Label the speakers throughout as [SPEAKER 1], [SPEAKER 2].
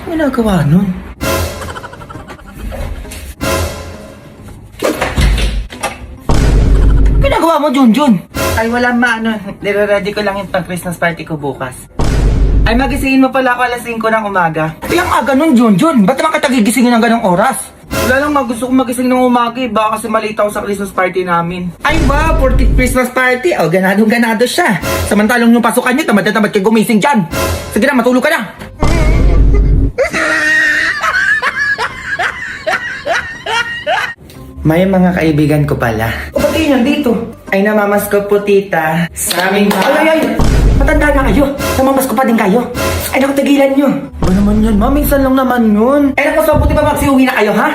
[SPEAKER 1] ginagawa nun? Ginagawa mo, Junjun? Ay, wala ma, nire-ready ko lang yung pang-Christmas party ko bukas. Ay, magisingin mo pala ako alas 5 ng umaga. Ay, ang aga nun, Junjun. Ba't naman kita gigisingin ng ganong oras? Wala lang, gusto kong magising ng umaga eh. Baka kasi malita ako sa Christmas party namin. Ay ba, 40th Christmas party? O, ganado siya. Samantalong yung pasukan niyo, tamad kayo gumising dyan. Sige na, matulog ka na. May mga kaibigan ko pala. O, ba't kayo nandito? Ay, namamas ko po, tita. Sa aming ay! Matanda na kayo. Namamas ko pa din kayo. Ay, naku, tigilan nyo. Ba naman yan, ma? Minsan lang naman yun. Ay, naku, so buti pa magsiuwi na kayo, ha?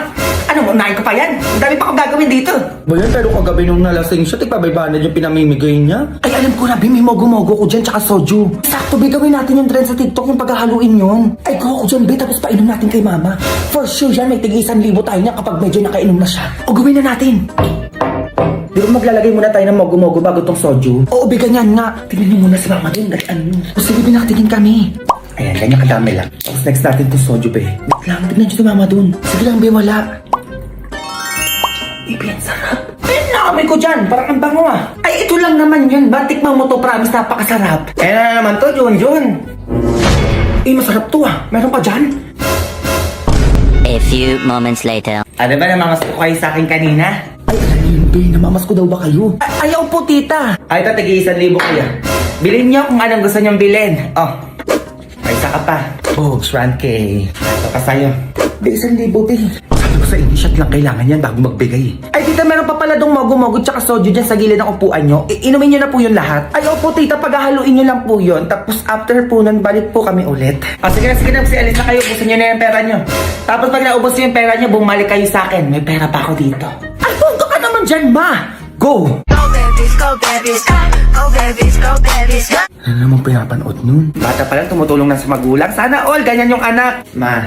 [SPEAKER 1] Ano, unahin ko pa yan? Ang dami pa akong gagawin dito. Ba yan, pero kagabi nung nalasing siya, tigpabaybanan yung pinamimigay niya. Ay, alam ko na, may mogo-mogo ko dyan, tsaka soju. Sakto, be, gawin natin yung trend sa TikTok, yung paghahaluin yun. Ay, kuha ko dyan, be, tapos painom natin kay mama. For sure yan, may tig-1,000 tayo niya kapag medyo nakainom na siya. O, gawin na natin. Di ba maglalagay muna tayo ng mogo-mogo bago tong soju? Oo, be, ganyan nga. Tingnan niyo muna si mama din, dalian mo. O, sige, binakatigin kami. Ayan, ganyan kadami lang. Tapos next natin to soju, be. Wait lang, tignan niyo si mama dun. Sige lang, be, wala. Ibi, ang sarap. Ayan, naamoy ko dyan. Parang ang bango ah. Ay, ito lang naman yun. Batik mo to, promise, napakasarap. Ayan na naman to, Junjun. Eh, masarap to ah. Meron pa dyan?
[SPEAKER 2] A few moments later.
[SPEAKER 1] Ano ba, namamas ko kayo sa akin kanina? Ay, alam yun, be. Namamas ko daw ba kayo? Ay, ayaw po, tita. Ay, ito, tig-1,000 kayo. Bilhin niyo kung anong gusto niyong bilhin. Oh, may isa ka pa. Bogs, 1K. Ito pa sa'yo. Be, 1,000, be. Sabi ko sa inyo, shot lang kailangan yan bago magbigay. Ay, tita, meron pa pala dong mogo-mogo tsaka soju dyan sa gilid ng upuan nyo. Inumin nyo na po yun lahat. Ay, opo, tita, paghahaluin nyo lang po yun. Tapos after po nun, balik po kami ulit. Sige na, kasi alis na kayo. Ubusin nyo na yung pera nyo. Tapos pag naubos nyo yung pera nyo, bumalik kayo sa akin. May pera pa ako dito. Ay, punto ka naman dyan, ma! Go!
[SPEAKER 3] Go babies, go babies, go babies, go babies.
[SPEAKER 1] Ano namang pinapanood nun? Bata pa lang tumutulong na sa magulang. Sana all, ganyan yung anak. Ma,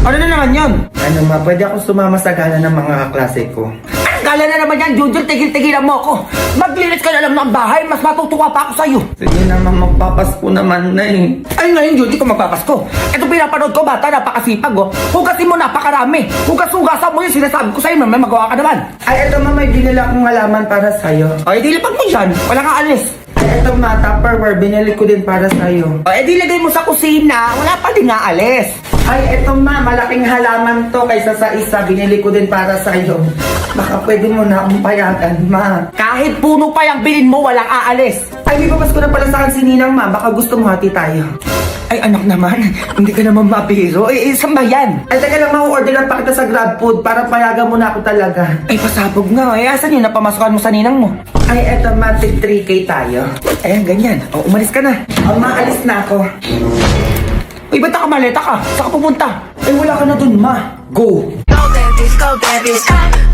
[SPEAKER 1] ano na naman yun? Ano ma, pwede ako sumama sa gala ng mga kaklase ko. Ang gala na naman yan, Junjun, tigil-tigilan mo ako. Maglinis ka na lang ng bahay, mas matutuwa pa ako sa'yo. Sige naman, magpapasko naman na eh. Ay ngayon, Jun, di ko magpapasko. Ito pinapanood ko, bata, napakasipag oh. Hugasin mo, napakarami. Hugas-hugasan mo yung sinasabi ko sa'yo, may magawa ka naman. Ay, eto ma, may binila akong halaman para sa'yo. Ay, dilipag mo dyan, wala kang alis. Ay, eto ma, Tupperware, binili ko din para sa'yo. Ay, dilagay mo sa kusina, wala pa din nga alis. Ay, eto ma, malaking halaman to kaysa sa isa, binili ko din para sa'yo. Baka pwede mo na akong payagan, ma. Kahit puno pa yung bilin mo, walang aalis. Ay, may papas ko na pala sa akin si Ninang, ma. Baka gusto mo hati tayo. Ay, anak naman, hindi ka naman mabiro. Saan ba yan? Ay, teka lang, ma-order lang pa kita sa GrabFood para payagan mo na ako talaga. Ay, pasabog nga. Ay, asan yun? Napamasukan mo sa Ninang mo. Ay, eto, ma, 3K tayo. Ayan, ganyan. O, umalis ka na. O, maalis na ako. Uy, ba't nakamaleta ka? Saan ka pupunta? Ay, wala ka na dun, ma. Go!
[SPEAKER 3] Go babies, go babies,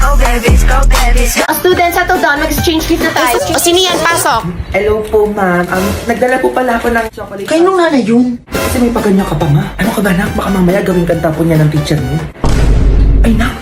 [SPEAKER 3] go babies, go babies.
[SPEAKER 4] Students, settle down. Mag-exchange gift na tayo. O, sino yan? Pasok.
[SPEAKER 1] Hello po, ma'am. Nagdala po pala ako ng chocolate.
[SPEAKER 4] Kayo nung nanay yun?
[SPEAKER 1] Kasi may paganya ka pa, ma. Ano ka ba, nak? Baka mamaya gawing kanta po niya ng teacher mo. Ay, nak.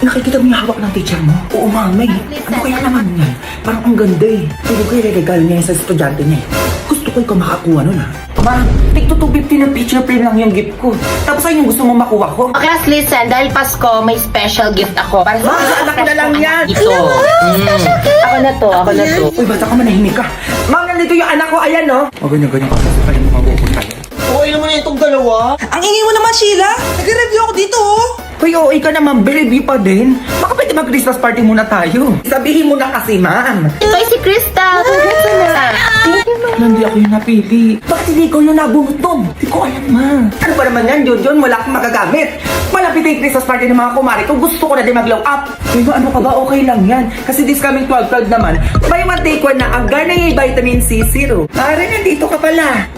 [SPEAKER 1] Nakikita mo yung hawak ng teacher mo? Oo, mama. Ano kaya naman yan? Parang ang ganda eh. Pero ko i-regalo niya yan sa estudyante niya eh. Gusto ko ikaw makakuha nun, ha? Ma, tigto 250 na picture frame lang yung gift ko. Tapos ayun yung gusto mo makuha ko.
[SPEAKER 4] O, class, listen. Dahil Pasko, may special gift ako. Para
[SPEAKER 1] Ma, sa anak ko na lang yan.
[SPEAKER 4] Ito. Ako na to, ako na to.
[SPEAKER 1] Uy, basta ka manahimik ka. Ma, nandito yung anak ko. Ayan, no? O, ganyan-ganyan ka. Kasi kayo mabupunta tayo. Okay naman na itong dalawa.
[SPEAKER 5] Ang ingay mo naman, Sheila. Nag-review ako dito, oh.
[SPEAKER 1] Hoy, okay ka naman, baby pa din. Baka pwede mag-Christmas party muna tayo. Sabihin mo na kasi, ma'am.
[SPEAKER 4] Ito ay si Crystal. Congrats na. Thank you, ma'am.
[SPEAKER 1] Hindi ako yung napili. Bakit hindi ko yung nabunot doon? Hindi ko alam, ma. Ano ba naman yan, Junjun? Wala akong magagamit. Malapit yung Christmas party ng mga kumari ko. Gusto ko na din mag-glow up. Diba, ano ka ba? Okay lang yan. Kasi this coming 12/12 naman, may one take one na ang Garnier Vitamin C Zero. Pare, nandito ka pala.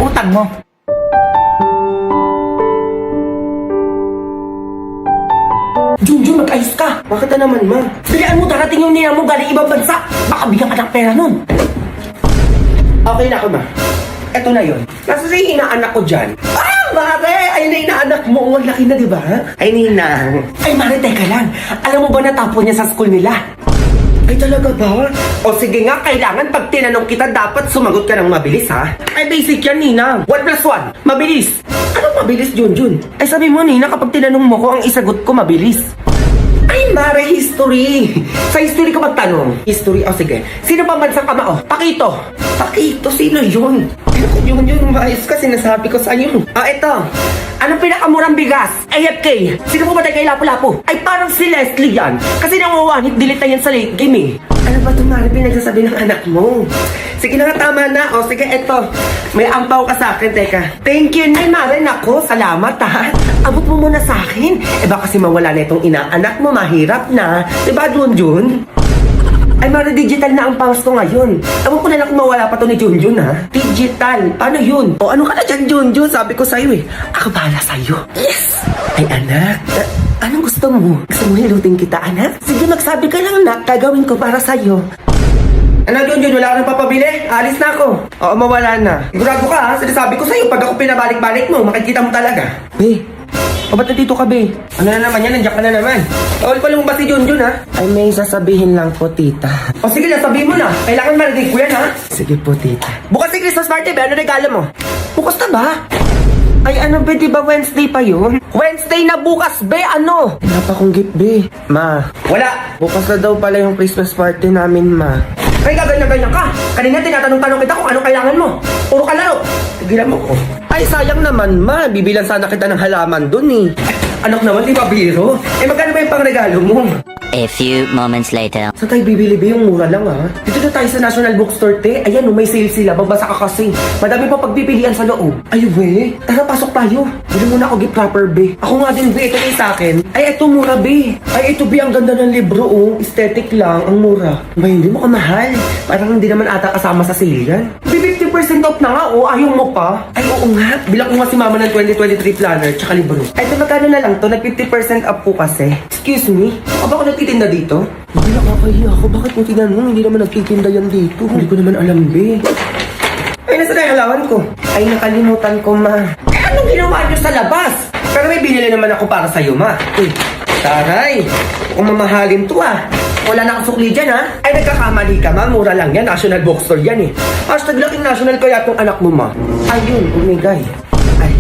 [SPEAKER 1] Utang mo. Junjun, mag-ayos ka. Bakit na naman, ma? Bilian mo, darating yung nina mo galing ibang bansa. Baka bigyan ka ng pera nun. Okay na ako, ma. Eto na yun. Nasa sa inaanak ko dyan. Ah, mare! Ay, na inaanak mo. Ang laki na, di ba? Ay, Ninang. Ay, mare, teka lang. Alam mo ba natapon niya sa school nila? Ay talaga ba? O sige nga, kailangan pag tinanong kita, dapat sumagot ka ng mabilis ha? Ay basic yan, Nina. 1 plus 1, mabilis. Anong mabilis, Junjun? Ay sabi mo, Nina, kapag tinanong mo ko, ang isagot ko mabilis. Ay, Mare, history. Sa history ka magtanong. History, o sige. Sino pa bansang kamao? Pakito. Pakito, sino yun? Yun, maayos ka, sinasabi ko sa'yo. Ito. Anong pinakamurang bigas? AFK. Sino po batay kay Lapu-Lapu? Ay, parang si Leslie yan. Kasi nanguwanit, delete na yan sa late game eh. Ano ba ito, Mare, pinagsasabi ng anak mo? Sige na nga, tama na. O sige, eto. May ampaw ka sa akin, teka. Thank you, Nay, Mare. Nako, salamat ha. Abot mo muna sa akin. Eh baka kasi mawala na itong inaanak mo, mahirap na. Diba, Junjun? Ay, Mare, digital na ang pause ko ngayon. Ewan ko na lang kung mawala pa to ni Junjun, ha? Digital. Paano yun? O ano ka na dyan, Junjun? Sabi ko sa'yo eh. Ako bahala sa'yo. Yes! Ay, anak. Anong gusto mo? Gusto mo hilutin kita, anak? Sige, magsabi ka lang, anak. Gagawin ko para sa'yo. Ano, Junjun? Wala ka nang papabili? Alis na ako. Oo, mawala na. Sigurado ka, ha? Sinasabi ko sa'yo, pag ako pinabalik-balik mo, makikita mo talaga. Be, o ba't nandito ka, be? Ano na naman yan? Nandiyan ka na naman. Bawal pa lumabas si Junjun, ha? Ay, may sasabihin lang po, tita. O sige na, sabihin mo na. Kailangan marinig ko yan, ha? Sige po, tita. Bukas si Christmas party, be. Ano regalo mo? Bukas na ba? Ay, ano, be? Di ba Wednesday pa yun? Wednesday na bukas, be. Ano? Wala pa akong gift, be. Ma. Wala. Bukas na daw pala yung Christmas party namin, ma. Ay, gaganyan-ganyan ka. Kanina tinatanong-tanong kita kung ano kailangan mo. Puro ka laro. Tigilan mo ko. Ay, sayang naman, ma. Bibilan sana kita ng halaman dun, eh. Anak naman, di ba biro? Eh, magkano ba yung pangregalo mo?
[SPEAKER 2] A few moments later.
[SPEAKER 1] Saan tayo bibili ba? Yung mura lang, ha? Dito na tayo sa National Bookstore, te. Ayan, may sale sila. Babasa ka kasi. Madami pa pagpipilian sa loob. Ay, we. Tara, pasok tayo. Bili muna ako gift wrapper, be. Ako nga din, be. Ito yung sa akin. Ay, ito mura, be. Ay, ito, be. Ang ganda ng libro, oh. Aesthetic lang. Ang mura. Ba, hindi mo kamahal. Parang hindi naman ata kasama sa sale yan. Be, 50% off na nga, oh. Ayaw mo pa. Ay, oo nga. Bilang ko nga si mama ng 2023 planner tsaka libro. Ay, ito magkano na lang to? Nag 50% off po kasi. Excuse me? Aba ko nagtitinda dito? Hindi nakakahiya ako. Bakit mo tinanong? Hindi naman nagtitinda yan dito. Hindi ko naman alam, be. Ay, nasa na yung halawan ko? Ay, nakalimutan ko, ma. Eh, anong ginawa niyo sa labas? Pero may binili naman ako para sa'yo, ma. Uy, taray. Kung mamahalin to, ah. Wala na akong sukli dyan, ha? Ay, nagkakamali ka, ma. Mura lang yan. National Bookstore yan, eh. Hashtag laking national kaya itong anak mo, ma. Ayun, umigay. Ay.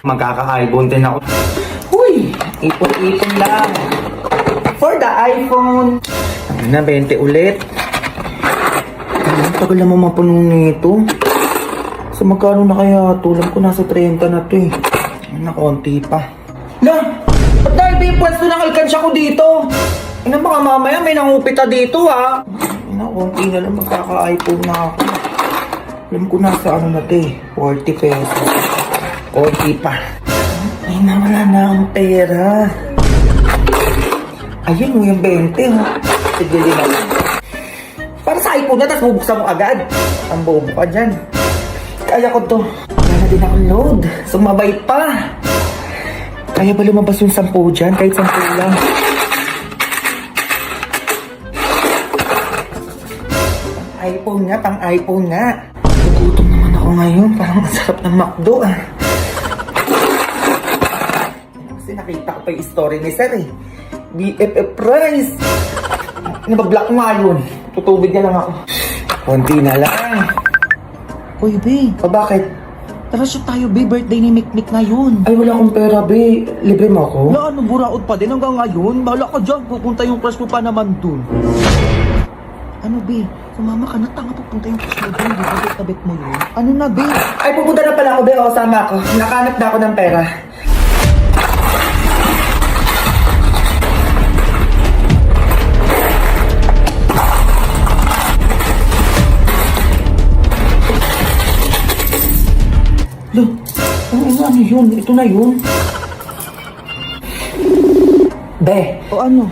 [SPEAKER 1] Magkaka-iPhone din ako. Uy, ipon-ipon lang. For the iPhone. Ano na, 20 ulit. Ang tagal naman mapuno nito. So magkano na kaya? Tulang ko nasa 30 na to eh. Na konti pa. Na! Ba't dahil ba yung pwesto ng alkansya ko dito? Ina baka mamaya may nangupita dito ha. Ina, konti na lang magkaka-iPhone na ako. Alam ko nasa ano na to eh. 40 pesos. Konti pa. Ay na, wala na akong pera. Ayun mo yung 20 ha. Sige din naman. Para sa iPhone na, tapos bubuksan mo agad. Ang bobo ka dyan. Kaya ko to. Wala na din akong load. Sumabay pa. Kaya ba lumabas yung 10 dyan? Kahit 10 lang. iPhone nga, pang iPhone nga. Nagutom naman ako ngayon. Parang masarap ng McDo ah. Kasi nakita ko pa yung story ni Sir eh. BFF price. Nabablock nga yun. Tutubig na lang ako. Konti na lang.
[SPEAKER 5] Uy, be.
[SPEAKER 1] O bakit?
[SPEAKER 5] Tara shoot tayo, be. Birthday ni Mikmik na yun.
[SPEAKER 1] Ay wala akong pera, be. Libre mo ako?
[SPEAKER 5] Na ano, buraot pa din hanggang ngayon. Bahala ka dyan. Pupunta yung crush mo pa naman dun. Ano, be? Sumama ka na. Tanga pupunta yung crush mo dun. Di ba kabit mo yun? Ano na, be?
[SPEAKER 1] Ay pupunta na pala ako, be. O, sama ako. Nakahanap na ako ng pera. Lo, ano yun? Ito na yun. Be,
[SPEAKER 5] O ano?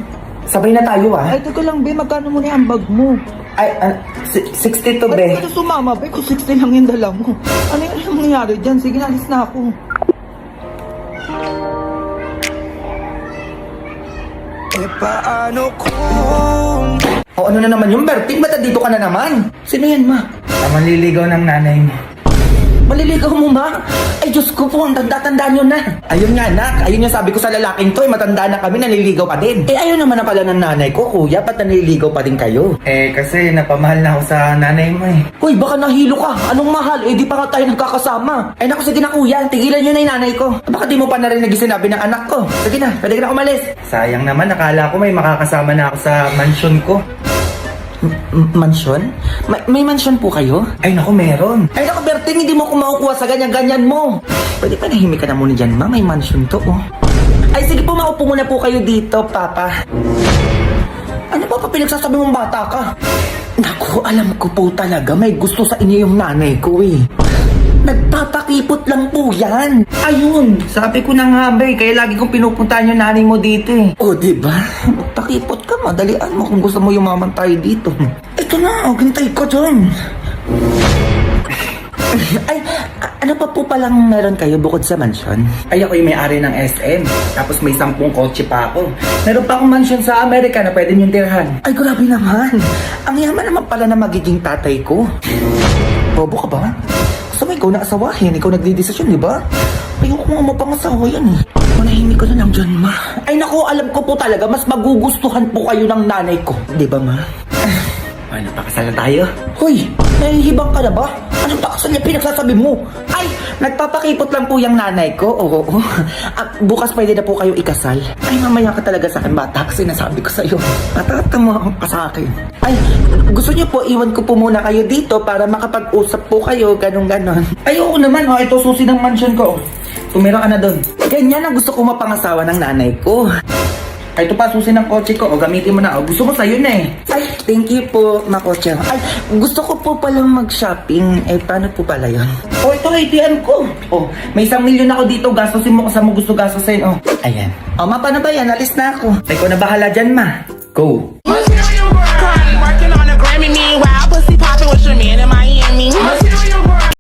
[SPEAKER 1] sabay na tayo ah.
[SPEAKER 5] Ay, teka lang, be. Magkano mo na yung bag mo?
[SPEAKER 1] Ay, 62
[SPEAKER 5] Ba't
[SPEAKER 1] be.
[SPEAKER 5] ka na sumama, be? Kung 60 lang yung dala mo. Ano yung nangyari dyan? Sige, alis na ako.
[SPEAKER 1] O ano na naman yung Berting? Ba't dito ka na naman? Sino yan, ma? Manliligaw ng nanay mo. Maliligaw mo, ma? Ay, Diyos ko po, ang tanda-tanda nyo na. Ayun nga, anak. Ayun yung sabi ko sa lalaking to, matanda na kami, naliligaw pa din. Ayun naman na pala ng nanay ko, kuya, ba't naliligaw pa din kayo? Kasi napamahal na ako sa nanay mo Hoy, baka nahilo ka. Anong mahal? Di pa nga tayo nagkakasama. Ay, naku, sige na, kuya. Tigilan nyo na yung nanay ko. Baka di mo pa narinig yung sinabi ng anak ko. Sige na, pwede ka na umalis. Sayang naman, nakala ko may makakasama na ako sa mansion ko. Mansyon? May mansyon po kayo? Ay naku, meron. Ay naku, Berting, hindi mo ako makukuha sa ganyan-ganyan mo. Pwede pa nahimik ka na muna dyan, ma. May mansyon to, Ay, sige po, maupo muna po kayo dito, Papa. Ano ba pinagsasabi mong bata ka? Naku, alam ko po talaga, may gusto sa inyo yung nanay ko, Nagpapakipot lang po yan. Ayun, sabi ko na nga ba kaya lagi kong pinupuntahan yung nanay mo dito diba? Magpakipot ka, madalian mo kung gusto mo yumaman tayo dito. Ito na, gintay ko dyan. Ay, ano pa po palang meron kayo bukod sa mansion? Ay, ako yung may-ari ng SM. Tapos may 10 kotse pa ako. Meron pa akong mansion sa Amerika na pwede niyong tirhan. Ay, grabe naman. Ang yaman naman pala na magiging tatay ko. Bobo ka ba? Gusto mo ikaw na asawahin, ikaw nagdidesisyon, di ba? Ayoko nga mapangasawa yan Manahimik ka na lang dyan, ma. Ay naku, alam ko po talaga, mas magugustuhan po kayo ng nanay ko. Di ba, ma? Ano, pakasal na tayo? Hoy, nahihibang ka na ba? Anong pakasal niya pinagsasabi mo? Ay, nagpapakipot lang po yung nanay ko. Oo. Bukas pwede na po kayo ikasal. Ay, mamaya ka talaga sa akin, bata, kasi nasabi ko sa'yo. Matatamuhan ka sa akin. Ay, gusto niyo po, iwan ko po muna kayo dito para makapag-usap po kayo, ganun-ganon. Ay, oo naman, ito susi ng mansion ko. Tumira ka na doon. Ganyan ang gusto ko mapangasawa ng nanay ko. Ay, ito pa, susi ng kotse ko. Gamitin mo na. Gusto mo sa'yo na Ay, thank you po, makotse. Ay, gusto ko po palang mag-shopping. Paano po pala yun? Ito, ATM ko. May 1 milyon ako dito. Gastusin mo kung saan mo gusto gastusin. Ayan. Ma, paano ba yan? Alis na ako. Ay, ko na bahala dyan, ma. Go.
[SPEAKER 6] Working on a Grammy, meanwhile, pussy popping with your man in Miami.